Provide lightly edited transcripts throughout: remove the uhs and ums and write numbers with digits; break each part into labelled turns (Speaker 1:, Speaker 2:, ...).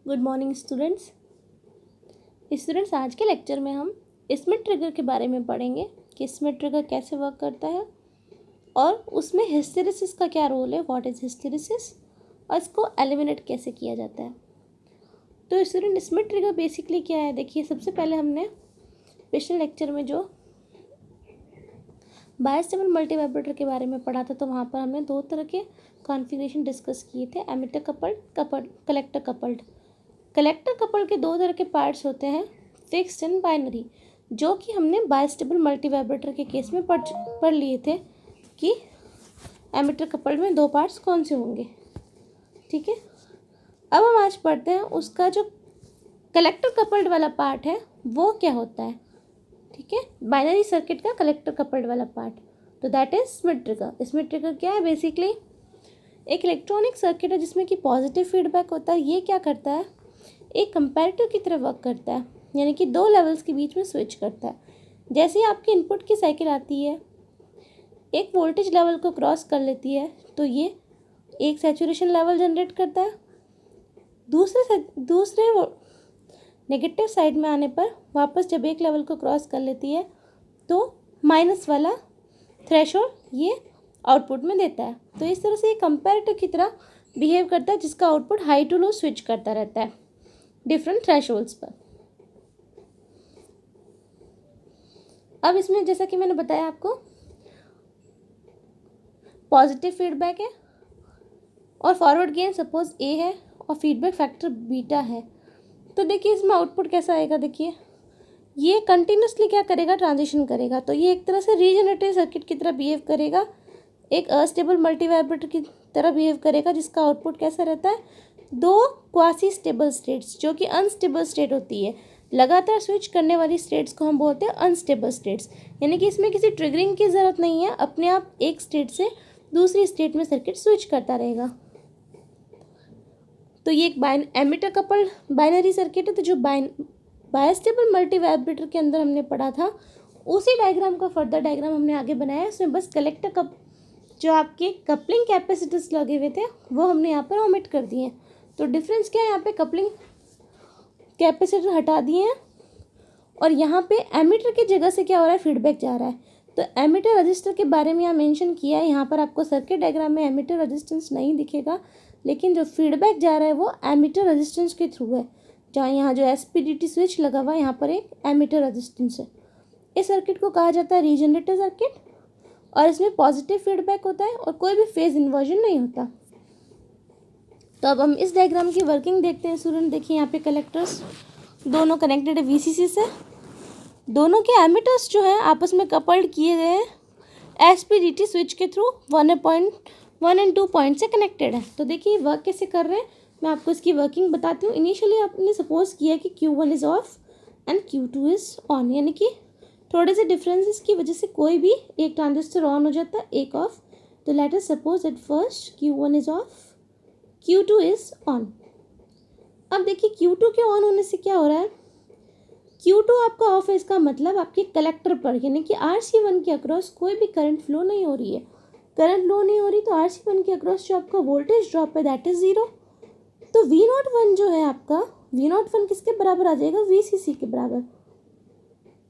Speaker 1: Good morning students. आज के lecture में हम स्मिथ ट्रिगर के बारे में पढ़ेंगे कि स्मिथ ट्रिगर कैसे वर्क करता है और उसमें हिस्टेरिसिस का क्या रोल है, व्हाट इज़ हिस्टेरिसिस, और इसको एलिमिनेट कैसे किया जाता है। तो स्टूडेंट, स्मिथ ट्रिगर बेसिकली क्या है, देखिए सबसे पहले हमने पिछले लेक्चर में जो बायस्टेबल मल्टीवाइब्रेटर के बारे में पढ़ा था, तो वहाँ पर हमने दो तरह के कॉन्फ़िगरेशन डिस्कस किए थे, emitter coupled, collector coupled. Collector couple के दो तरह के पार्ट्स होते हैं, फिक्स्ड एंड बाइनरी, जो कि हमने बायस्टेबल मल्टीवाइब्रेटर के केस में पढ़ लिए थे कि एमिटर कपल्ड में दो पार्ट्स कौन से होंगे। ठीक है, अब हम आज पढ़ते हैं उसका जो कलेक्टर कपल्ड वाला पार्ट है वो क्या होता है। ठीक है, बाइनरी सर्किट का कलेक्टर कपल्ड वाला पार्ट, तो that is Schmitt trigger. Schmitt trigger क्या है, बेसिकली एक इलेक्ट्रॉनिक सर्किट है जिसमें कि पॉजिटिव फीडबैक होता है। ये क्या करता है, एक कंपैरेटर की तरह वर्क करता है, यानी कि दो लेवल्स के बीच में स्विच करता है। जैसे ही आपकी इनपुट की साइकिल आती है, एक वोल्टेज लेवल को क्रॉस कर लेती है, तो ये एक सैचुरेशन लेवल जनरेट करता है। दूसरे नेगेटिव साइड में आने पर वापस जब एक लेवल को क्रॉस कर लेती है तो माइनस वाला थ्रेशोल्ड ये आउटपुट में देता है। तो इस तरह से ये कंपैरेटर की तरह बिहेव करता है, जिसका output high to low switch करता रहता है डिफरेंट थ्रेशोल्ड्स पर। अब इसमें जैसा कि मैंने बताया आपको, पॉजिटिव फीडबैक है और फॉरवर्ड गेन सपोज ए है और फीडबैक फैक्टर बीटा है। तो देखिए इसमें आउटपुट कैसा आएगा, देखिए ये कंटिन्यूसली क्या करेगा, ट्रांजिशन करेगा। तो ये एक तरह से रीजनरेटिव सर्किट की तरह बिहेव करेगा, एक अस्टेबल मल्टीवाइब्रेटर की तरह बिहेव करेगा, जिसका आउटपुट कैसा रहता है, दो क्वासी स्टेबल स्टेट्स, जो कि अनस्टेबल स्टेट होती है। लगातार स्विच करने वाली स्टेट्स को हम बोलते हैं अनस्टेबल स्टेट्स, यानी कि इसमें किसी ट्रिगरिंग की ज़रूरत नहीं है, अपने आप एक स्टेट से दूसरी स्टेट में सर्किट स्विच करता रहेगा। तो ये एक एमिटर कपल्ड बाइनरी सर्किट है। तो जो बायस्टेबल मल्टीवाइब्रेटर के अंदर हमने पढ़ा था, उसी डायग्राम का फर्दर डायग्राम हमने आगे बनाया है। उसमें बस कलेक्टर जो आपके कपलिंग कैपेसिटर्स लगे हुए थे वो हमने यहाँ पर ओमिट कर दिए हैं। तो डिफरेंस क्या है, यहाँ पे कपलिंग कैपेसिटर हटा दिए हैं और यहाँ पे एमिटर की जगह से क्या हो रहा है, फीडबैक जा रहा है। तो एमिटर रजिस्टर के बारे में यहाँ मेंशन किया है। यहाँ पर आपको सर्किट डायग्राम में एमिटर रेजिस्टेंस नहीं दिखेगा, लेकिन जो फीडबैक जा रहा है वो एमिटर रेजिस्टेंस के थ्रू है। जहाँ यहाँ जो एसपीडीटी स्विच लगा हुआ है, यहाँ पर एक एमिटर रेजिस्टेंस है। इस सर्किट को कहा जाता है रीजनरेटर सर्किट, और इसमें पॉजिटिव फीडबैक होता है और कोई भी फेज इन्वर्जन नहीं होता। तो अब हम इस डायग्राम की वर्किंग देखते हैं स्टूडेंट। देखिए यहाँ पे कलेक्टर्स दोनों कनेक्टेड है वीसीसी से, दोनों के एमिटर्स जो है आपस में कपल्ड किए गए हैं एसपीडीटी स्विच के थ्रू 1 एंड 2 पॉइंट से कनेक्टेड है। तो देखिए वर्क कैसे कर रहे हैं, मैं आपको इसकी वर्किंग बताती हूँ। इनिशियली आपने सपोज किया कि Q1 is of and Q2 is on, यानी कि थोड़े से डिफरेंसेस की वजह से कोई भी एक ट्रांजिस्टर ऑन हो जाता है, एक ऑफ। तो let us suppose at first Q1 is of, Q2 is on. अब देखिए Q2 के ऑन होने से क्या हो रहा है, Q2 आपका ऑफ है, इसका मतलब आपके कलेक्टर पर यानी कि RC1 के अक्रॉस कोई भी करंट फ्लो नहीं हो रही है। करंट फ्लो नहीं हो रही तो RC1 के अक्रॉस जो आपका वोल्टेज ड्रॉप है दैट इज़ ज़ीरो। तो V01 जो है आपका, V01 किसके बराबर आ जाएगा, VCC के बराबर।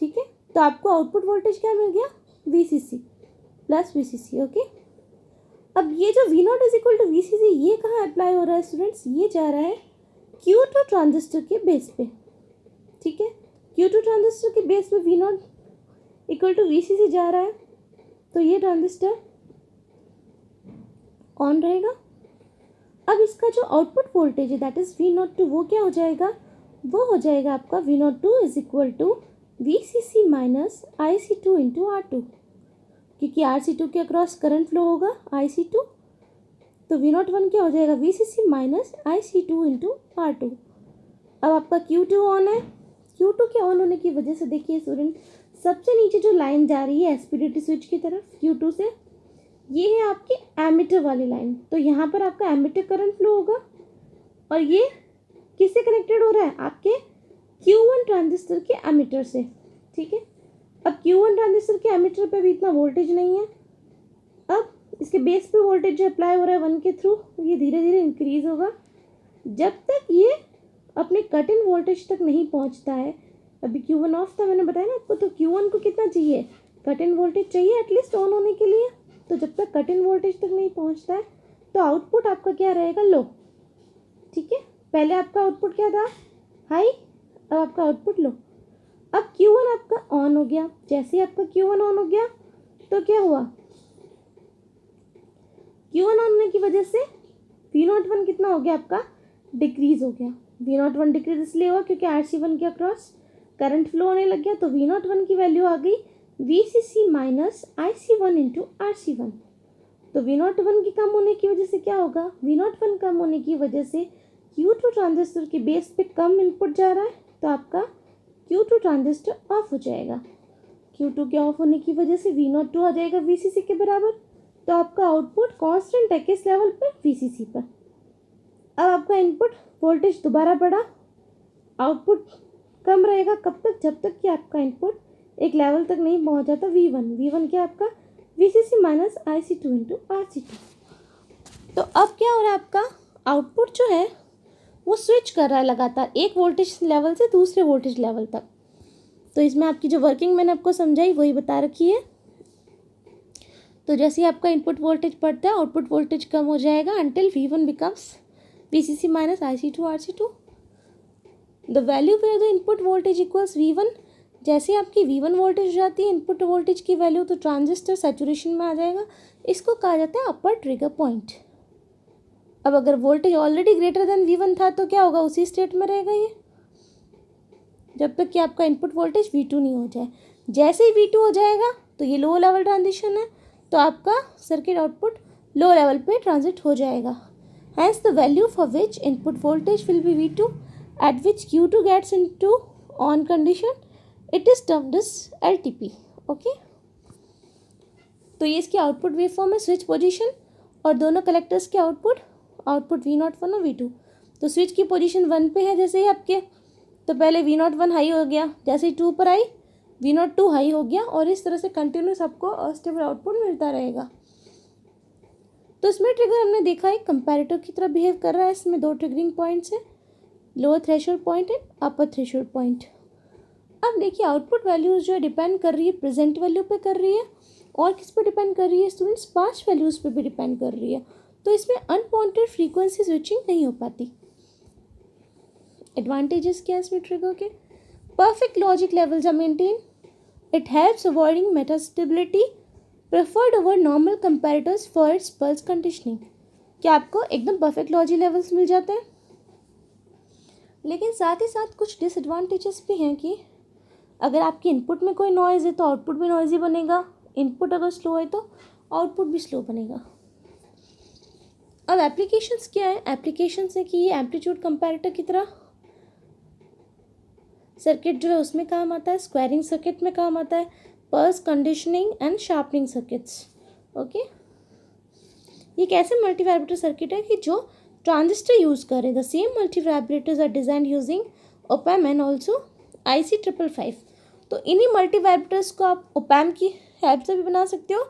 Speaker 1: ठीक है, तो आपको आउटपुट वोल्टेज क्या मिल गया, VCC प्लस VCC। ओके, अब ये जो V0 is equal to VCC ये कहाँ अप्लाई हो रहा है स्टूडेंट्स, ये जा रहा है Q2 ट्रांजिस्टर के बेस पे। ठीक है, Q2 ट्रांजिस्टर के बेस पे V0 इक्वल टू VCC जा रहा है, तो ये ट्रांजिस्टर ऑन रहेगा। अब इसका जो आउटपुट वोल्टेज है दैट इज़ V02, वो क्या हो जाएगा, वो हो जाएगा आपका V02 is equal to VCC minus IC2 into R2, क्योंकि RC2 के अक्रॉस करंट फ्लो होगा IC2, तो V01 क्या हो जाएगा, VCC minus IC2 into R2। अब आपका Q2 ऑन है, Q2 के ऑन होने की वजह से देखिए स्टूडेंट, सबसे नीचे जो लाइन जा रही है एसपीडीटी स्विच की तरफ Q2 से, ये है आपकी एमिटर वाली लाइन। तो यहाँ पर आपका एमिटर करंट फ्लो होगा और ये किससे कनेक्टेड हो रहा है, आपके Q1 ट्रांजिस्टर के एमिटर से। ठीक है, अब Q1 ट्रांजिस्टर के एमिटर पे भी इतना वोल्टेज नहीं है। अब इसके बेस पे वोल्टेज जो अप्लाई हो रहा है 1 के थ्रू, ये धीरे धीरे इंक्रीज होगा जब तक ये अपने कट इन वोल्टेज तक नहीं पहुंचता है, अभी Q1 ऑफ था मैंने बताया ना आपको, तो Q1 को कितना चाहिए, कट इन वोल्टेज चाहिए एटलीस्ट ऑन होने के लिए। तो जब तक कट इन वोल्टेज तक नहीं पहुंचता है तो आउटपुट आपका क्या रहेगा, लो। ठीक है, पहले आपका आउटपुट क्या था, हाई, अब आपका आउटपुट लो। अब Q1 आपका ऑन हो गया, जैसे ही आपका Q1 ऑन हो गया तो क्या हुआ, Q1 ऑन होने की वजह से V01 कितना हो गया आपका, डिक्रीज हो गया। V01 डिक्रीज इसलिए हुआ क्योंकि RC1 के अक्रॉस करंट फ्लो होने लग गया, तो V01 की वैल्यू आ गई VCC minus IC1 into RC1। तो V01 की कम होने की वजह से क्या होगा, V01 कम होने की वजह से Q2 ट्रांजिस्टर के बेस पे कम इनपुट जा रहा है, तो आपका Q2 ट्रांजिस्टर ऑफ हो जाएगा। Q2 के ऑफ होने की वजह से V02 आ जाएगा VCC के बराबर, तो आपका आउटपुट कांस्टेंट है किस लेवल पे, VCC पर। अब आपका इनपुट वोल्टेज दोबारा बढ़ा, आउटपुट कम रहेगा, कब तक, जब तक कि आपका इनपुट एक लेवल तक नहीं पहुंच जाता V1 क्या आपका VCC minus IC2 into RC2। तो अब क्या हो रहा है, आपका आउटपुट जो है वो स्विच कर रहा है लगातार एक वोल्टेज लेवल से दूसरे वोल्टेज लेवल तक। तो इसमें आपकी जो वर्किंग मैंने आपको समझाई वही बता रखी है। तो जैसे ही आपका इनपुट वोल्टेज बढ़ता है आउटपुट वोल्टेज कम हो जाएगा until V1 becomes VCC minus IC2 RC2। The value where the input voltage equals V1, जैसे आपकी V1 वोल्टेज हो जाती है इनपुट वोल्टेज की वैल्यू, तो ट्रांजिस्टर सैचुरेशन में आ जाएगा। इसको कहा जाता है अपर ट्रिगर पॉइंट। अब अगर voltage already greater than V1 था तो क्या होगा, उसी स्टेट में रहेगा ये जब तक कि आपका इनपुट वोल्टेज V2 नहीं हो जाए। जैसे ही V2 हो जाएगा तो ये लो लेवल ट्रांजिशन है, तो आपका सर्किट आउटपुट लो लेवल पे ट्रांजिट हो जाएगा। Hence the value for which input voltage will be V2 at which Q2 gets into on condition, it is termed as LTP। Okay, तो ये इसकी output wave form है switch position, और दोनों collectors के आउटपुट V01 और V2। तो switch की पोजीशन 1 पे है जैसे ही आपके, तो पहले V01 हाई हो गया, जैसे ही 2 पर आई V02 हाई हो गया, और इस तरह से कंटिन्यूस आपको अस्टेबल आउटपुट मिलता रहेगा। तो इसमें ट्रिगर हमने देखा है कंपैरेटर की तरह बिहेव कर रहा है। इसमें दो ट्रिगरिंग पॉइंट्स हैं, lower threshold point and upper threshold point. अब देखिए आउटपुट वैल्यूज जो है डिपेंड कर रही है प्रेजेंट वैल्यू पे कर रही है, और किस पे डिपेंड कर रही है स्टूडेंट्स, पास्ट वैल्यूज़ पे भी डिपेंड कर रही है। तो इसमें अनवांटेड फ्रीक्वेंसी स्विचिंग नहीं हो पाती। एडवांटेजेस क्या है इसमें ट्रिगर के, perfect logic levels are maintain, it helps avoiding metastability preferred over normal comparators for its pulse conditioning. क्या आपको एकदम परफेक्ट लॉजिक लेवल्स मिल जाते हैं, लेकिन साथ ही साथ कुछ डिसएडवांटेजेस भी हैं कि अगर आपकी इनपुट में कोई नॉइज़ है तो आउटपुट भी नॉइज़ी बनेगा, इनपुट अगर स्लो है तो आउटपुट भी स्लो बनेगा। अब एप्लीकेशंस क्या है, एप्लीकेशंस है कि ये एम्पलीट्यूड कंपैरेटर की तरह सर्किट जो है उसमें काम आता है, स्क्वायरिंग सर्किट में काम आता है, pulse conditioning and sharpening circuits. Okay, ये कैसे मल्टीवाइब्रेटर सर्किट है कि जो ट्रांजिस्टर यूज़ करें। The same multivibrators are designed using op amp and also IC555। तो इन्हीं मल्टीवाइब्रेटर्स को आप ओपैम की हेल्प से भी बना सकते हो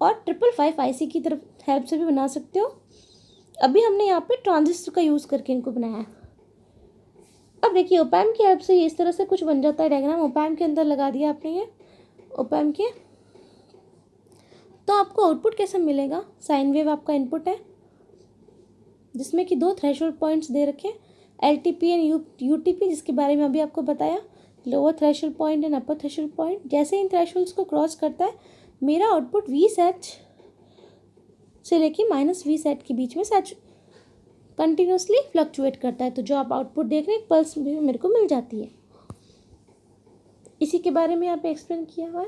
Speaker 1: और 555 IC की तरफ हेल्प से भी बना सकते हो। अभी हमने यहाँ पे ट्रांजिस्टर का यूज़ करके इनको बनाया है। अब देखिए ओपैम की हेल्प से ये इस तरह से कुछ बन जाता है डायग्राम, ओपैम के अंदर लगा दिया आपने ये ओपैम के, तो आपको आउटपुट कैसा मिलेगा, साइन वेव आपका इनपुट है जिसमें कि दो थ्रेशोल्ड पॉइंट्स दे रखे हैं, LTP एंड UTP, जिसके बारे में अभी आपको बताया, lower threshold point and upper threshold point. जैसे इन थ्रेशोल्ड्स को क्रॉस करता है मेरा आउटपुट Vset से लेके -Vset के बीच में कंटिन्यूसली फ्लक्चुएट करता है। तो जो आप आउटपुट देख रहे हैं पल्स मेरे को मिल जाती है, इसी के बारे में यहाँ पे एक्सप्लेन किया हुआ है।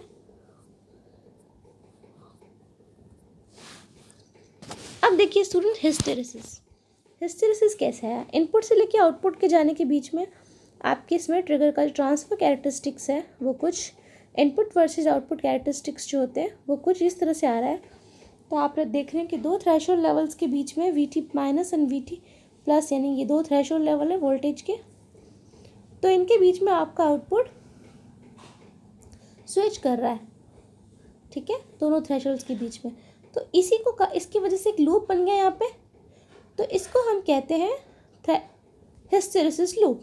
Speaker 1: अब देखिए स्टूडेंट हिस्टेरेसिस कैसा है, इनपुट से लेके आउटपुट के जाने के बीच में आपके इसमें ट्रिगर का जो ट्रांसफर कैरेक्टरिस्टिक्स है वो कुछ इनपुट वर्सेस आउटपुट कैरेक्टरिस्टिक्स जो होते हैं वो कुछ इस तरह से आ रहा है। तो आप देख रहे हैं कि दो थ्रेशोल्ड लेवल्स के बीच में VT minus and VT plus, यानी ये दो थ्रेशोल्ड लेवल है वोल्टेज के, तो इनके बीच में आपका आउटपुट स्विच कर रहा है, ठीक है, दोनों थ्रेशोल्ड्स के बीच में। तो इसी को इसकी वजह से एक लूप बन गया यहाँ पे, तो इसको हम कहते हैं हिस्टेरेसिस लूप।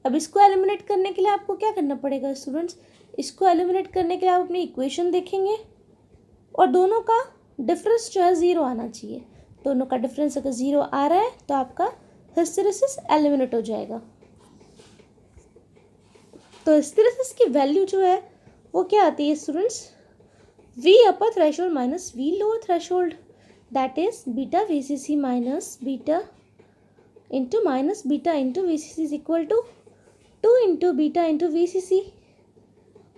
Speaker 1: अब इसको एलिमिनेट करने के लिए आपको क्या करना पड़ेगा स्टूडेंट्स, इसको एलिमिनेट करने के लिए आप अपनी इक्वेशन देखेंगे और दोनों का डिफरेंस जो है ज़ीरो आना चाहिए। दोनों का डिफरेंस अगर ज़ीरो आ रहा है तो आपका हिस्टेरेसिस एलिमिनेट हो जाएगा। तो हिस्टेरेसिस की वैल्यू जो है वो क्या आती है students, V upper threshold minus V lower threshold, that is beta VCC minus beta into VCC is equal to 2 into beta into VCC।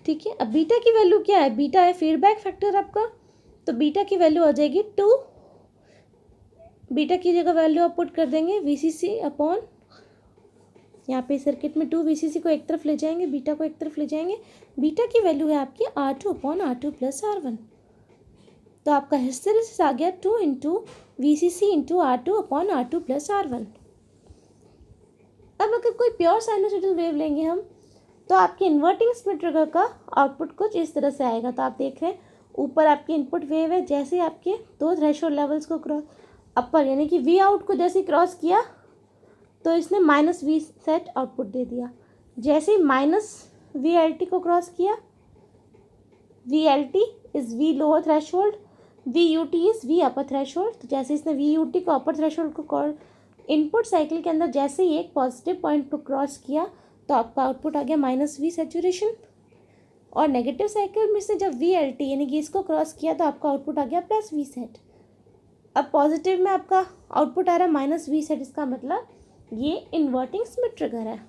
Speaker 1: ठीक है, अब बीटा की वैल्यू क्या है, बीटा है फीडबैक फैक्टर आपका, तो बीटा की वैल्यू आ जाएगी 2, बीटा की जगह वैल्यू आप पुट कर देंगे VCC अपॉन, यहाँ पे सर्किट में 2 VCC को एक तरफ ले जाएंगे, बीटा को एक तरफ ले जाएंगे, बीटा की वैल्यू है आपकी R2 upon R2 plus R1। तो आपका हिस्टेरेसिस आ गया 2 into VCC into R2 upon R2 plus R1। अब अगर कोई प्योर साइनोसॉइडल वेव लेंगे हम, तो आपके इन्वर्टिंग स्मिथ ट्रिगर का आउटपुट कुछ इस तरह से आएगा। तो आप देख रहे हैं ऊपर आपकी इनपुट वेव है, जैसे आपके दो थ्रेशोल्ड लेवल्स को क्रॉस अपर यानी कि वी आउट को जैसे क्रॉस किया तो इसने माइनस वी सेट आउटपुट दे दिया। जैसे ही माइनस VLT को क्रॉस किया, VLT is V lower threshold, VUT is V upper threshold. तो जैसे इसने VUT को अपर थ्रेशोल्ड को इनपुट साइकिल के अंदर जैसे ही एक पॉजिटिव पॉइंट को क्रॉस किया तो आपका आउटपुट आ गया माइनस वी सेचुरेशन, और नेगेटिव साइकिल में से जब VLT यानी कि इसको क्रॉस किया तो आपका आउटपुट आ गया प्लस वी सेट। अब पॉजिटिव में आपका आउटपुट आ रहा है माइनस वी सेट, इसका मतलब ये इन्वर्टिंग स्मिथ ट्रिगर है।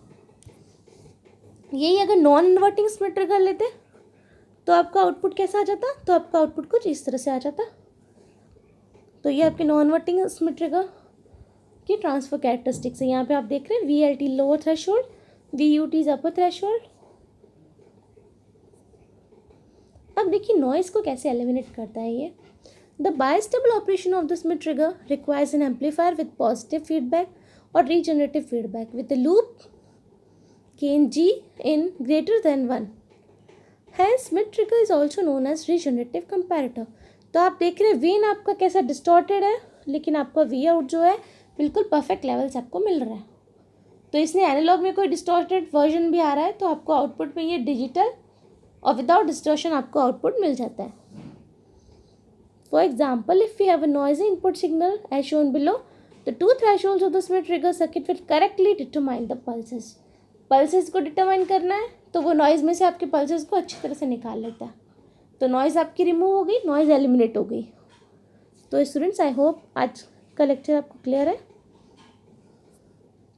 Speaker 1: यही अगर नॉन इन्वर्टिंग स्मिथ ट्रिगर लेते तो आपका आउटपुट कैसा आ जाता, तो आपका आउटपुट कुछ इस तरह से आ जाता। तो ये आपके नॉन इन्वर्टिंग स्मिथ ट्रिगर की ट्रांसफर कैरेक्टरिस्टिक्स है। यहाँ पे आप देख रहे हैं VLT lower threshold, VUT is upper threshold. अब देखिए नॉइज को कैसे एलिमिनेट करता है ये। The bistable operation of the Schmitt trigger requires an amplifier with positive feedback और regenerative feedback with the loop gain G in greater than 1. Hence Schmitt trigger is also known as regenerative comparator. तो आप देख रहे हैं when आपका कैसा distorted है, लेकिन आपका वी आउट जो है बिल्कुल परफेक्ट लेवल से आपको मिल रहा है। तो इसने एनालॉग में कोई डिस्टॉर्टेड वर्जन भी आ रहा है तो आपको आउटपुट में ये डिजिटल और विदाउट डिस्टॉर्शन आपको आउटपुट मिल जाता है। For example, if you have a noisy input signal as shown below, the two thresholds of the Schmitt trigger circuit will correctly determine the pulses. Pulses को determine करना है तो वो नॉइज़ में से आपके पल्सेस को अच्छी तरह से निकाल लेता है। तो नॉइज़ आपकी रिमूव हो गई, नॉइज़ एलिमिनेट हो गई। तो स्टूडेंट्स आई होप आज का लेक्चर आपको क्लियर है।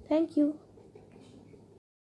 Speaker 1: Thank you.